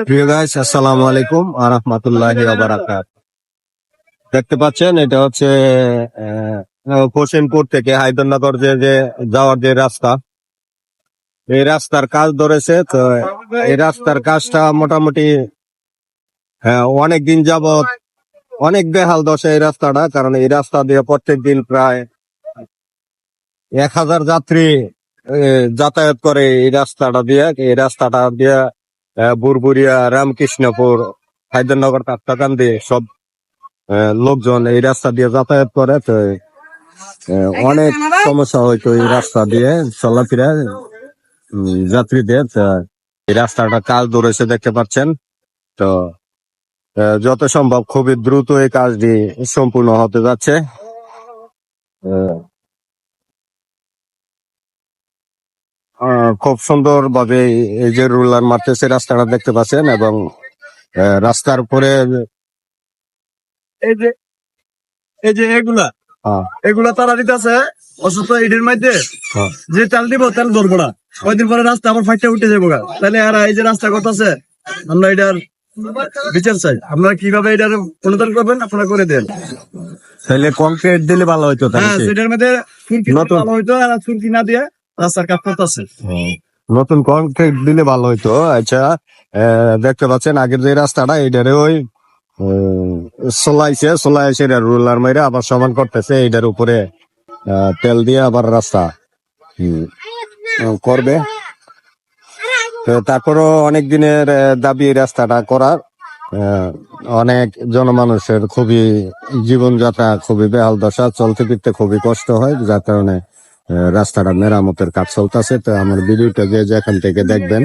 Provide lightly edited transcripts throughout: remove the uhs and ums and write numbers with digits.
প্রিয় গাইস, আসসালামু আলাইকুম ওয়া রাহমাতুল্লাহি ওয়া বারাকাতুহু। দেখতে পাচ্ছেন এটা হচ্ছে হোসেনপুর থেকে হায়দরনগর যে যাওয়ার যে রাস্তা, এই রাস্তার কাজ ধরেছে। তো এই রাস্তার কাজটা মোটামুটি অনেক দিন যাবত অনেক বেহাল দশা এই রাস্তাটা, কারণ এই রাস্তা দিয়ে প্রত্যেক দিন প্রায় 1000 যাত্রী যাতায়াত করে এই রাস্তাটা দিয়ে বুরবুরিয়া, রামকৃষ্ণপুর, হায়দরনগর, কাপ্তাকান্দি সব লোকজন এই রাস্তা দিয়ে যাতায়াত করে। তো অনেক সমস্যা হয়তো এই রাস্তা দিয়ে চলাফেরা যাত্রীদের। এই রাস্তাটা কাজ ধরেছে দেখতে পাচ্ছেন। তো যত সম্ভব খুবই দ্রুত এই কাজটি সম্পূর্ণ হতে যাচ্ছে। খুব সুন্দর ভাবে এই যে রুলার মারতেছে রাস্তাটা দেখতে পাচ্ছেন, এবং রাস্তার উপরে এই যে এগুলা তারা দিতেছে অসুস্থ ইটের মধ্যে যে তেল দিব তেল ধরবো না, কয়দিন পরে রাস্তা আবার ফাইটটা উঠে যাবো। তাহলে এরা এই যে রাস্তা করতেছে, আমরা এটার বিচার চাই। আপনারা কিভাবে এটার অনুদান করবেন আপনারা করে দেন। তাহলে কংক্রিট দিলে ভালো হইতো। হ্যাঁ, সেটার মধ্যে ভালো হইতো, আর চুরকি না দিয়ে রাস্তার কাজ করতেছে। নতুন কংক্রিট দিলে ভালো হইতো। আচ্ছা, দেখতে পাচ্ছেন আগের যে রাস্তাটা এইটারে ওই সোলাইছে রুলার মাইরে আবার সমান করতেছে। এইটার উপরে তেল দিয়ে আবার রাস্তা করবে। তারপরও অনেক দিনের দাবি এই রাস্তাটা করার। অনেক জনমানুষের খুবই জীবনযাত্রা খুবই বেহাল দশা, চলতে ফিরতে খুবই কষ্ট হয়, যার কারণে রাস্তাটা মেরামতের কাজ চলতেছে। তো আমার ভিডিওটা যে যেখান থেকে দেখবেন,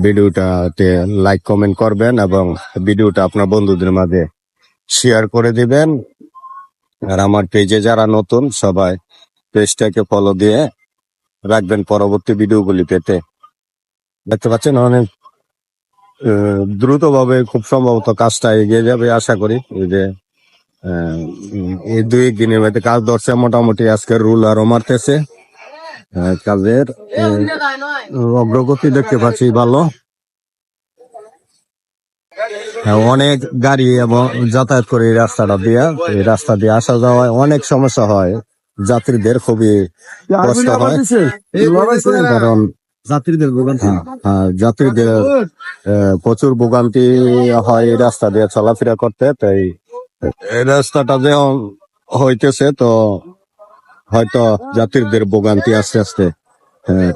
ভিডিওটাতে লাইক কমেন্ট করবেন এবং ভিডিওটা আপনার বন্ধুদের মাঝে শেয়ার করে দিবেন। আর আমার পেজে যারা নতুন সবাই পেজটাকে ফলো দিয়ে রাখবেন পরবর্তী ভিডিওগুলি পেতে। দেখতে পাচ্ছেন অনেক দ্রুত ভাবে খুব সম্ভবত কাজটা এগিয়ে যাবে আশা করি। এই যে এই 2 দিনের মধ্যে কাজ ধরছে মোটামুটি। আজকে রুল আরো মারতেছে, কাজের অগ্রগতি দেখতে পাচ্ছি ভালো। অনেক গাড়ি এবং যাতায়াত করে এই রাস্তাটা দিয়ে, এই রাস্তা দিয়ে আসা যাওয়ায় অনেক সমস্যা হয়, যাত্রীদের খুবই কষ্ট হয়। কারণ যাত্রীদের প্রচুর ভোগান্তি হয় এই রাস্তা দিয়ে চলাফেরা করতে। তাই এই রাস্তাটা যে হইতেছে, তো হয়তো যাত্রীদের ভোগান্তি আস্তে আস্তে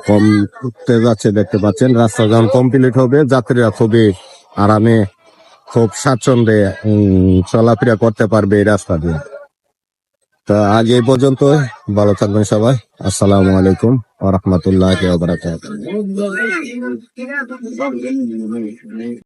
কমতে যাচ্ছে। দেখতে পাচ্ছেন রাস্তা যখন কমপ্লিট হবে, যাত্রীরা খুবই আরামে খুব স্বাচ্ছন্দ্যে চলাফেরা করতে পারবে এই রাস্তা দিয়ে। তো আজ এই পর্যন্ত, ভালো থাকবেন সবাই। আসসালামু আলাইকুম ওয়া রাহমাতুল্লাহি ওয়া বারাকাতুহু।